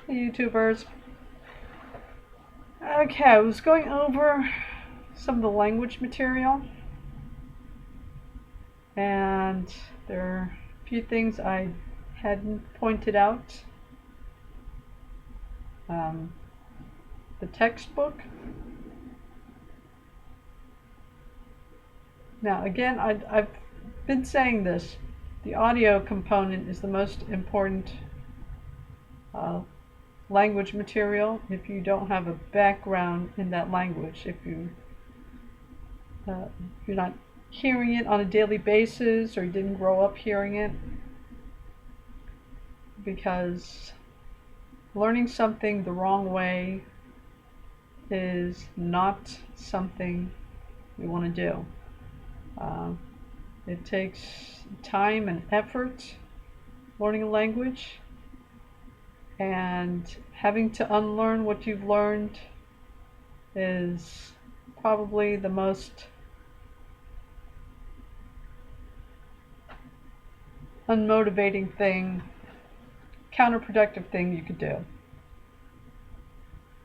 Hey YouTubers. Okay, I was going over some of the language material, and there are a few things I hadn't pointed out. The textbook. Now again, I've been saying this, the audio component is the most important uh, language material if you don't have a background in that language. If you're not hearing it on a daily basis or you didn't grow up hearing it, because learning something the wrong way is not something we want to do. It takes time and effort learning a language, and having to unlearn what you've learned is probably the most unmotivating thing, counterproductive thing you could do.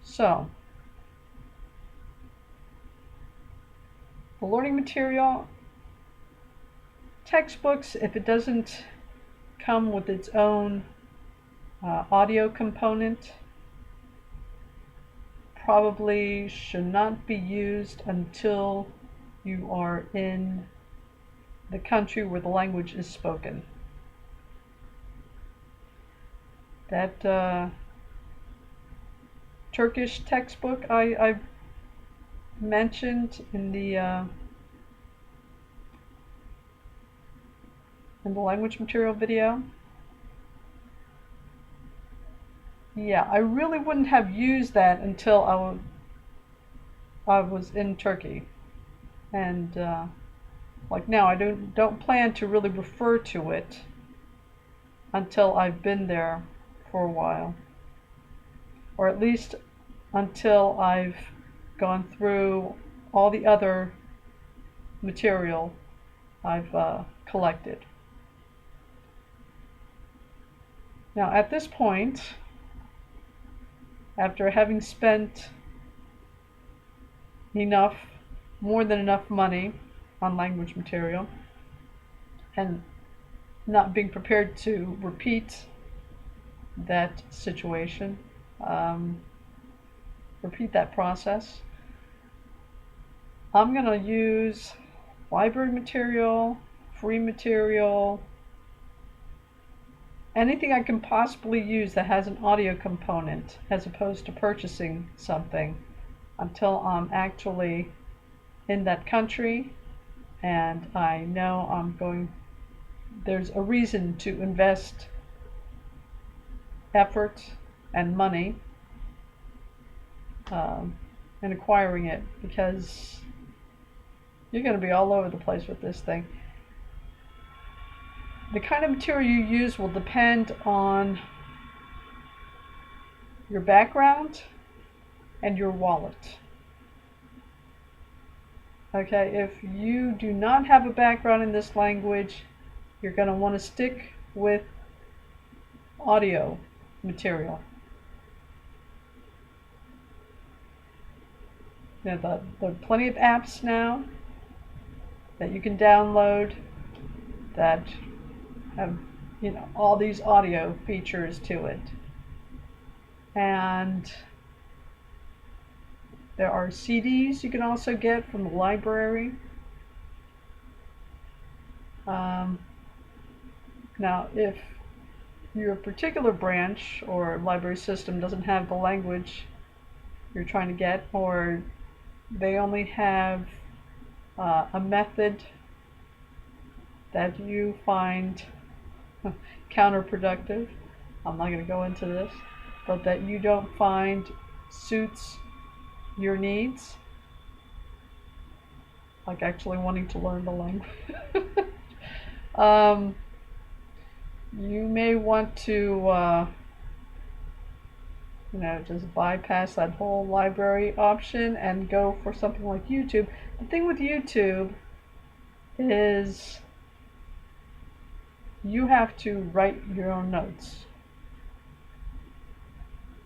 So, the learning material, textbooks, if it doesn't come with its own audio component, probably should not be used until you are in the country where the language is spoken. That Turkish textbook I mentioned in the language material video. Yeah, I really wouldn't have used that until I was in Turkey, and like now I don't plan to really refer to it until I've been there for a while, or at least until I've gone through all the other material I've collected. Now at this point, after having spent more than enough money on language material, and not being prepared to repeat that situation, repeat that process, I'm going to use library material, free material, anything I can possibly use that has an audio component, as opposed to purchasing something, until I'm actually in that country and I know there's a reason to invest effort and money in acquiring it, because you're going to be all over the place with this thing. The kind of material you use will depend on your background and your wallet. Okay, if you do not have a background in this language, you're going to want to stick with audio material. There are plenty of apps now that you can download that have, all these audio features to it. And there are CDs you can also get from the library. Now, if your particular branch or library system doesn't have the language you're trying to get, or they only have a method that you find counterproductive, I'm not going to go into this, but that you don't find suits your needs, like actually wanting to learn the language, you may want to just bypass that whole library option and go for something like YouTube. The thing with YouTube is you have to write your own notes.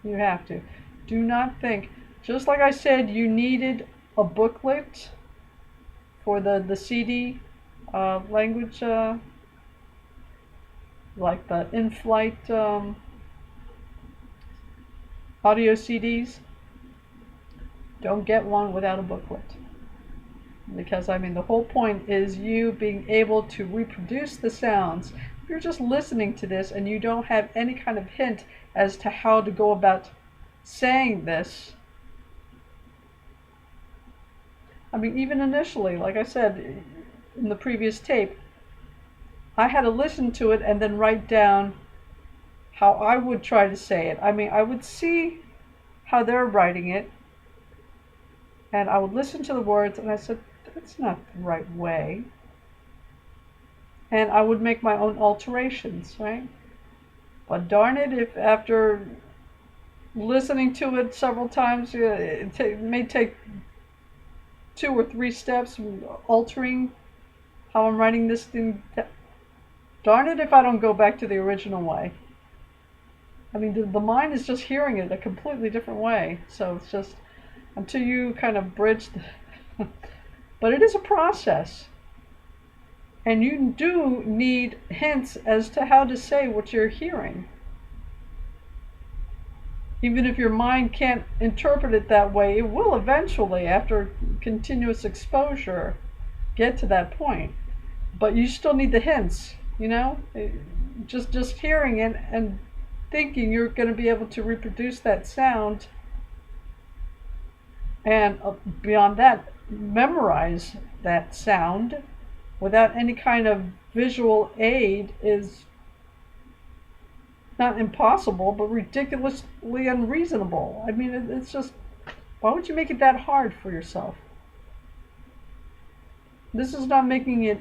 You have to. Do not think. Just like I said, you needed a booklet for the CD language, like the in-flight audio CDs. Don't get one without a booklet. Because, I mean, the whole point is you being able to reproduce the sounds. If you're just listening to this and you don't have any kind of hint as to how to go about saying this, I mean, even initially, like I said in the previous tape, I had to listen to it and then write down how I would try to say it. I mean, I would see how they're writing it, and I would listen to the words, and I said, that's not the right way. And I would make my own alterations, right? But darn it, if after listening to it several times, it may take 2 or 3 steps altering how I'm writing this thing. Darn it if I don't go back to the original way. I mean, the mind is just hearing it a completely different way. So it's just until you kind of bridge the but it is a process. And you do need hints as to how to say what you're hearing. Even if your mind can't interpret it that way, it will eventually, after continuous exposure, get to that point. But you still need the hints, you know? Just hearing it and thinking you're going to be able to reproduce that sound, and beyond that, memorize that sound without any kind of visual aid is not impossible, but ridiculously unreasonable. I mean, it's just, why would you make it that hard for yourself? This is not making it,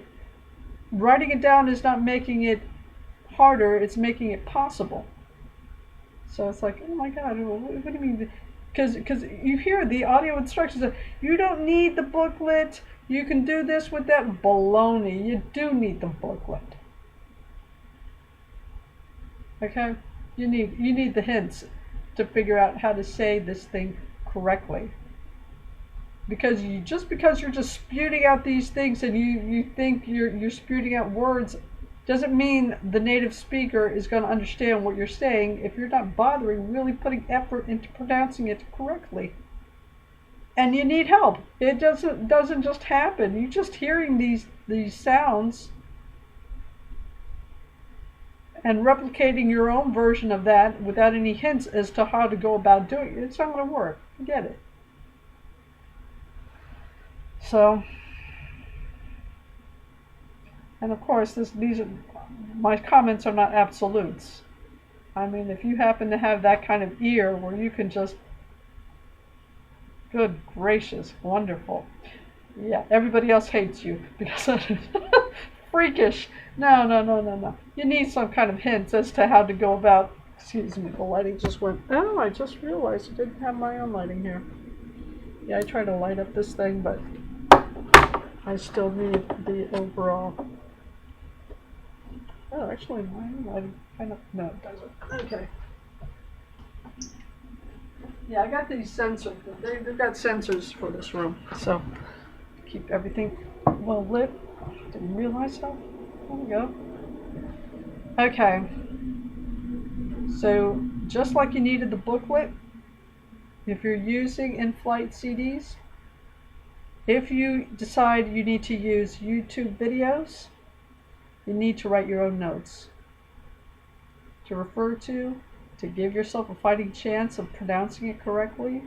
writing it down is not making it harder, it's making it possible. So it's like, oh my God, what do you mean? Because you hear the audio instructions, you don't need the booklet, you can do this with that. Baloney, you do need the booklet. Okay? You need the hints to figure out how to say this thing correctly. Because because you're just spewing out these things and you think you're spewing out words doesn't mean the native speaker is going to understand what you're saying if you're not bothering really putting effort into pronouncing it correctly. And you need help. It doesn't just happen. You just hearing these sounds and replicating your own version of that without any hints as to how to go about doing it, it's not going to work. Forget it. So, and of course, my comments are not absolutes. I mean, if you happen to have that kind of ear where you can just, good gracious, wonderful. Yeah, everybody else hates you because freakish. No. You need some kind of hints as to how to go about, excuse me, the lighting just went, oh, I just realized I didn't have my own lighting here. Yeah, I tried to light up this thing, but I still need the overall. Oh, actually, my own lighting kind of, no, it doesn't. Okay. Yeah, I got these sensors. They've got sensors for this room, so keep everything well lit. Didn't realize how. There we go. Okay. So just like you needed the booklet, if you're using in-flight CDs, if you decide you need to use YouTube videos, you need to write your own notes to refer to give yourself a fighting chance of pronouncing it correctly.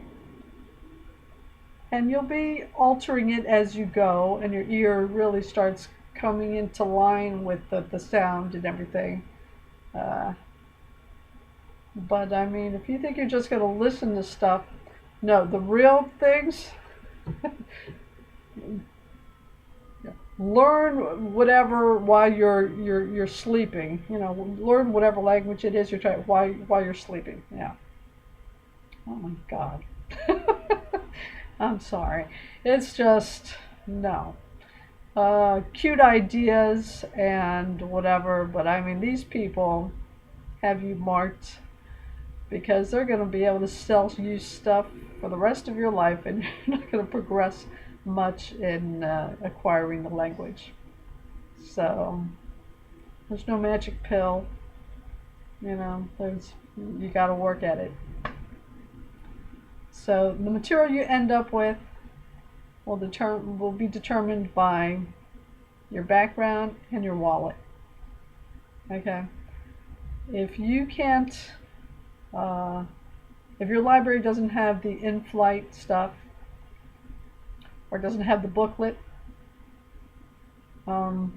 And you'll be altering it as you go, and your ear really starts coming into line with the sound and everything. But I mean, if you think you're just going to listen to stuff, no, the real things, learn whatever while you're sleeping. You know, learn whatever language it is you're trying while you're sleeping. Yeah. Oh my God. I'm sorry. It's just no. Cute ideas and whatever, but I mean, these people have you marked because they're going to be able to sell you stuff for the rest of your life, and you're not going to progress much in acquiring the language. So there's no magic pill, you got to work at it. So the material you end up with will be determined by your background and your wallet. Okay. If you can't, if your library doesn't have the in-flight stuff, or doesn't have the booklet, and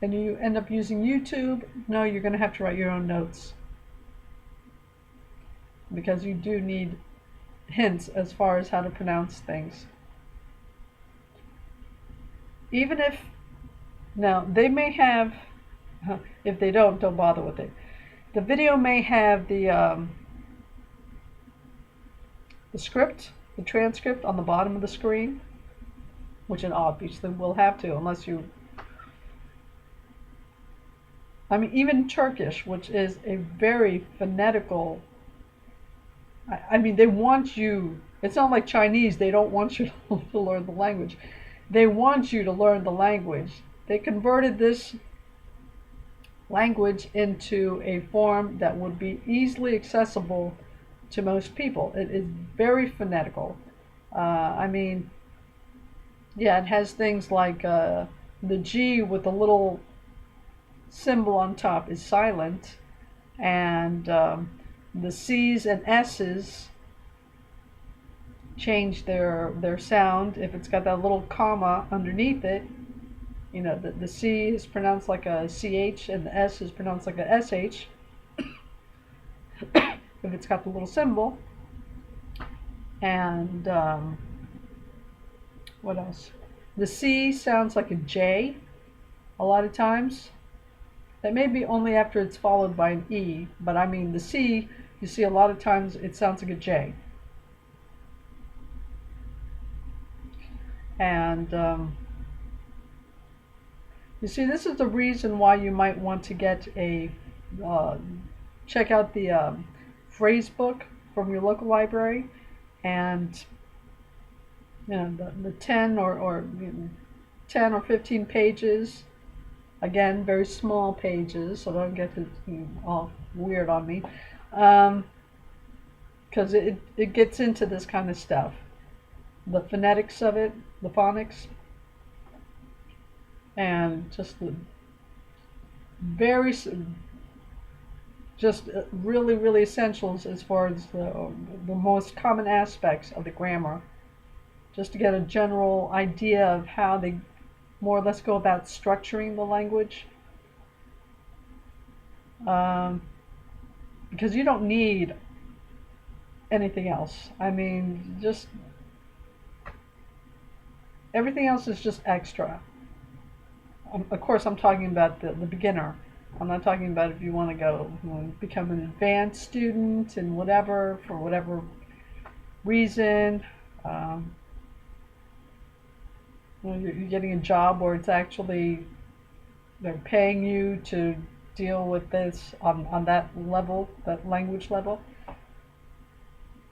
you end up using YouTube, no, you're going to have to write your own notes, because you do need hints as far as how to pronounce things. Even if, now they may have, if they don't bother with it. The video may have the script, the transcript on the bottom of the screen, which it obviously will have to, unless you, I mean, even Turkish, which is a very phonetical, I mean, they want you, it's not like Chinese, they don't want you to learn the language. They want you to learn the language. They converted this language into a form that would be easily accessible to most people. It is very phonetical. I mean, yeah, it has things like the G with the little symbol on top is silent, and the C's and S's change their sound. If it's got that little comma underneath it, the C is pronounced like a CH and the S is pronounced like a SH. If it's got the little symbol. And what else? The C sounds like a J a lot of times. That may be only after it's followed by an E, but I mean the C, you see a lot of times it sounds like a J. And you see, this is the reason why you might want to get check out the phrase book from your local library, and the 10 or 10 or 15 pages. Again, very small pages, so don't get all weird on me, because it gets into this kind of stuff, the phonetics of it, the phonics, and just the very, just really, really essentials as far as the most common aspects of the grammar, just to get a general idea of how they more or less go about structuring the language. Because you don't need anything else. I mean, just everything else is just extra. Of course, I'm talking about the beginner. I'm not talking about if you want to go become an advanced student and whatever, for whatever reason. You're getting a job where it's actually, they're paying you to deal with this on that level, that language level.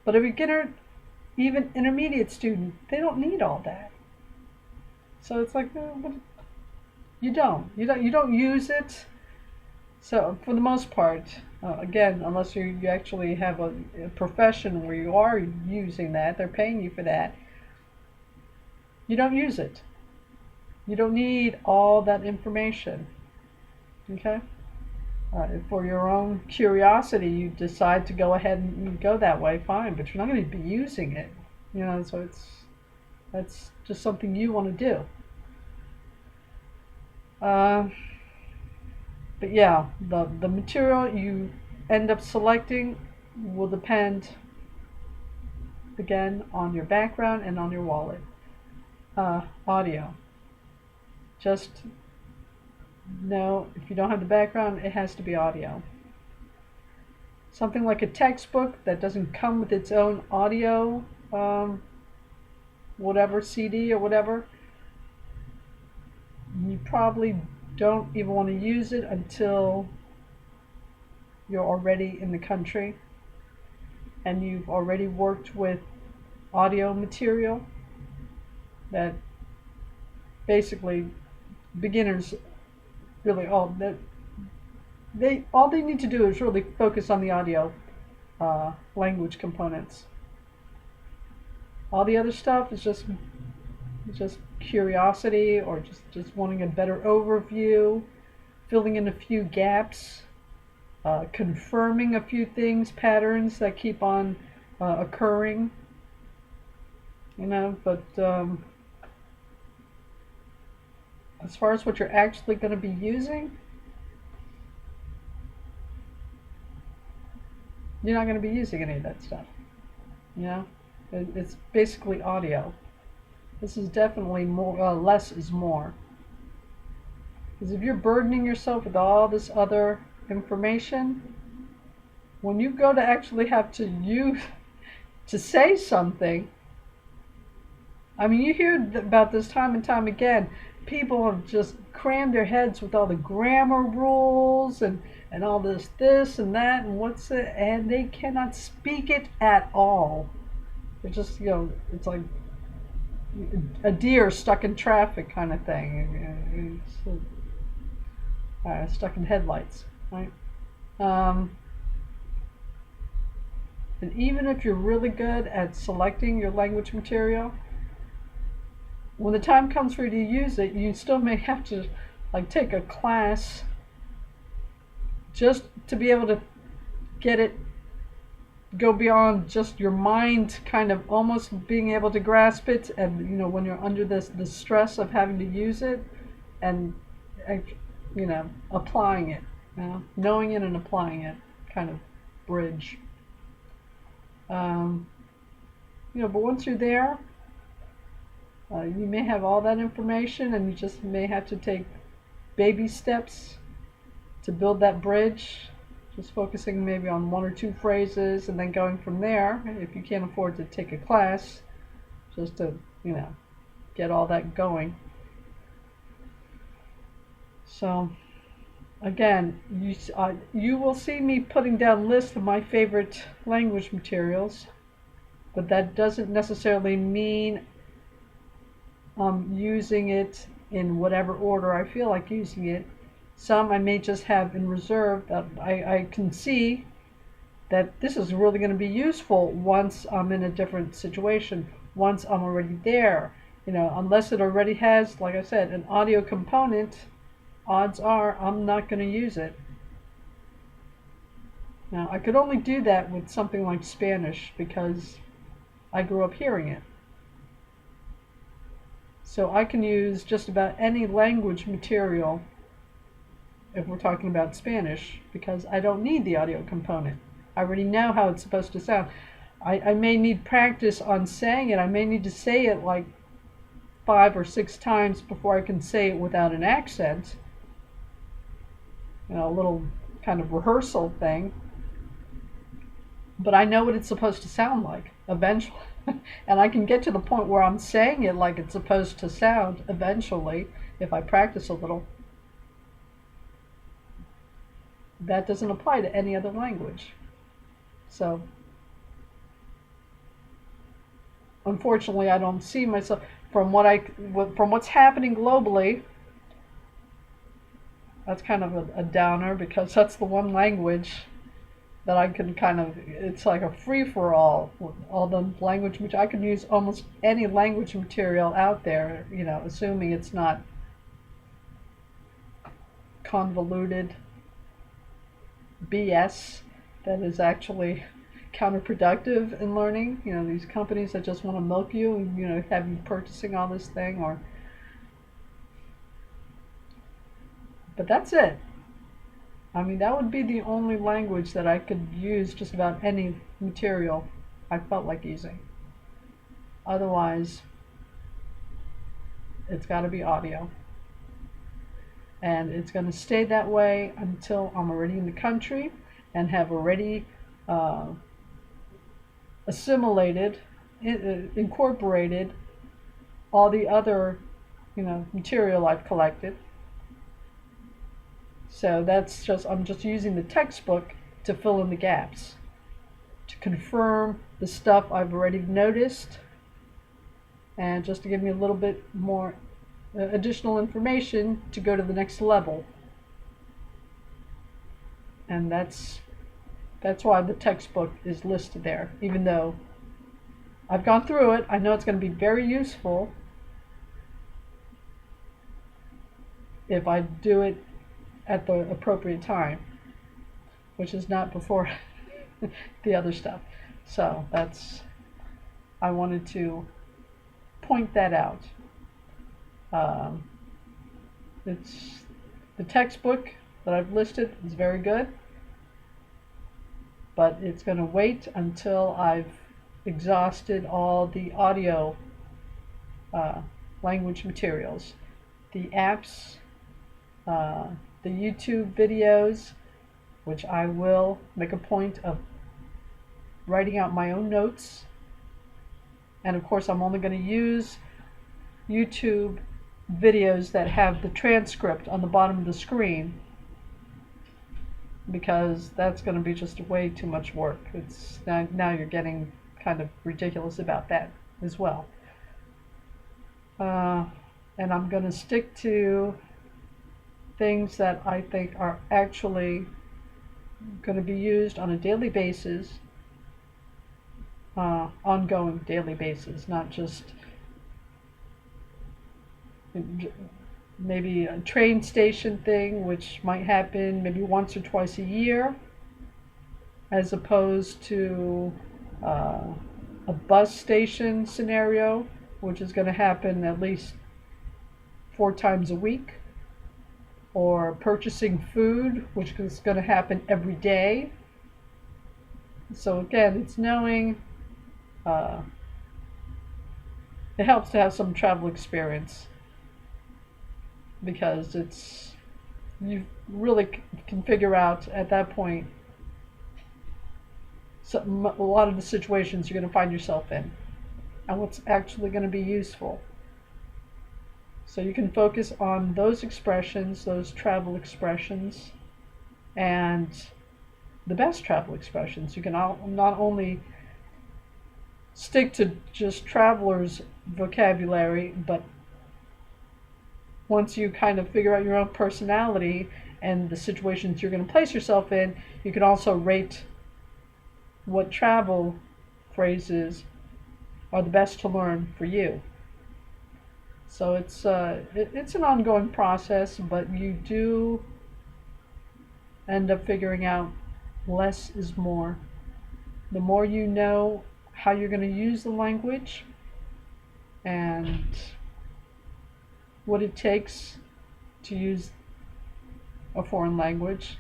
But a beginner, even intermediate student, they don't need all that. So it's like, you don't use it. So for the most part, again, unless you actually have a profession where you are using that, they're paying you for that, you don't use it. You don't need all that information. Okay? For your own curiosity, you decide to go ahead and go that way, fine, but you're not going to be using it. So that's just something you want to do. But yeah, the material you end up selecting will depend, again, on your background and on your wallet. Audio. Just know, if you don't have the background, it has to be audio. Something like a textbook that doesn't come with its own audio, whatever, CD or whatever, you probably don't even want to use it until you're already in the country and you've already worked with audio material that basically beginners really all they need to do is really focus on the audio language components. All the other stuff is just curiosity or just wanting a better overview, filling in a few gaps, confirming a few things, patterns that keep on occurring, but as far as what you're actually going to be using, you're not going to be using any of that stuff. It's basically audio. This is definitely more, less is more. Because if you're burdening yourself with all this other information, when you go to actually have to say something, I mean, you hear about this time and time again. People have just crammed their heads with all the grammar rules and all this and that and what's it, and they cannot speak it at all. They're just, it's like a deer stuck in traffic kind of thing. Stuck in headlights, right? And even if you're really good at selecting your language material, when the time comes for you to use it, you still may have to take a class just to be able to get it, go beyond just your mind kind of almost being able to grasp it, and when you're under the stress of having to use it and applying it, knowing it and applying it, kind of bridge. But once you're there, you may have all that information and you just may have to take baby steps to build that bridge, just focusing maybe on one or two phrases and then going from there, if you can't afford to take a class, just to, get all that going. So, again, you will see me putting down lists of my favorite language materials, but that doesn't necessarily mean I'm using it in whatever order I feel like using it. Some I may just have in reserve that I can see that this is really going to be useful once I'm in a different situation, once I'm already there. Unless it already has, like I said, an audio component, odds are I'm not going to use it. Now, I could only do that with something like Spanish because I grew up hearing it. So I can use just about any language material if we're talking about Spanish, because I don't need the audio component. I already know how it's supposed to sound. I may need practice on saying it. I may need to say it like 5 or 6 times before I can say it without an accent. A little kind of rehearsal thing. But I know what it's supposed to sound like eventually. And I can get to the point where I'm saying it like it's supposed to sound eventually if I practice a little. That doesn't apply to any other language. So, unfortunately, I don't see myself from what's happening globally. That's kind of a downer, because that's the one language that I can it's like a free-for-all. All the language, which I can use almost any language material out there, assuming it's not convoluted BS that is actually counterproductive in learning. These companies that just want to milk you and, have you purchasing all this thing, but that's it. I mean, that would be the only language that I could use just about any material I felt like using. Otherwise, it's got to be audio. And it's going to stay that way until I'm already in the country and have already assimilated, incorporated all the other, material I've collected. So I'm just using the textbook to fill in the gaps, to confirm the stuff I've already noticed, and just to give me a little bit more additional information to go to the next level. And that's why the textbook is listed there, even though I've gone through it. I know it's going to be very useful if I do it at the appropriate time, which is not before the other stuff. So I wanted to point that out. It's the textbook that I've listed is very good, but it's going to wait until I've exhausted all the audio language materials, the apps, the YouTube videos, which I will make a point of writing out my own notes. And of course, I'm only going to use YouTube videos that have the transcript on the bottom of the screen, because that's going to be just way too much work. It's now you're getting kind of ridiculous about that as well. And I'm going to stick to things that I think are actually going to be used on a daily basis, ongoing daily basis, not just maybe a train station thing, which might happen maybe once or twice a year, as opposed to a bus station scenario, which is going to happen at least 4 times a week, or purchasing food, which is going to happen every day. So again, it's knowing, it helps to have some travel experience, because you really can figure out at that point a lot of the situations you're going to find yourself in and what's actually going to be useful. So you can focus on those expressions, those travel expressions, and the best travel expressions. You can not only stick to just travelers' vocabulary, but once you kind of figure out your own personality and the situations you're going to place yourself in, you can also rate what travel phrases are the best to learn for you. So it's an ongoing process, but you do end up figuring out less is more. The more you know how you're going to use the language and what it takes to use a foreign language,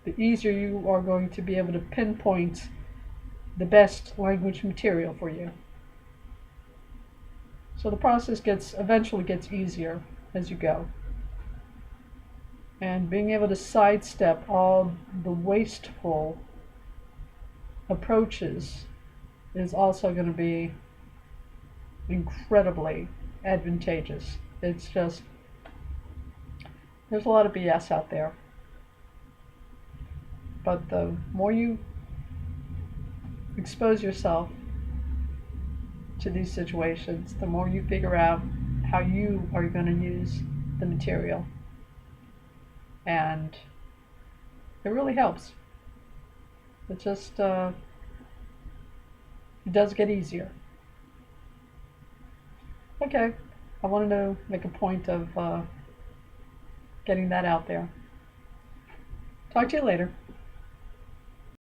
the easier you are going to be able to pinpoint the best language material for you. So the process eventually gets easier as you go. And being able to sidestep all the wasteful approaches is also going to be incredibly advantageous. It's just, there's a lot of BS out there. But the more you expose yourself to these situations, the more you figure out how you are going to use the material. And it really helps. It just, it does get easier. Okay, I wanted to make a point of getting that out there. Talk to you later.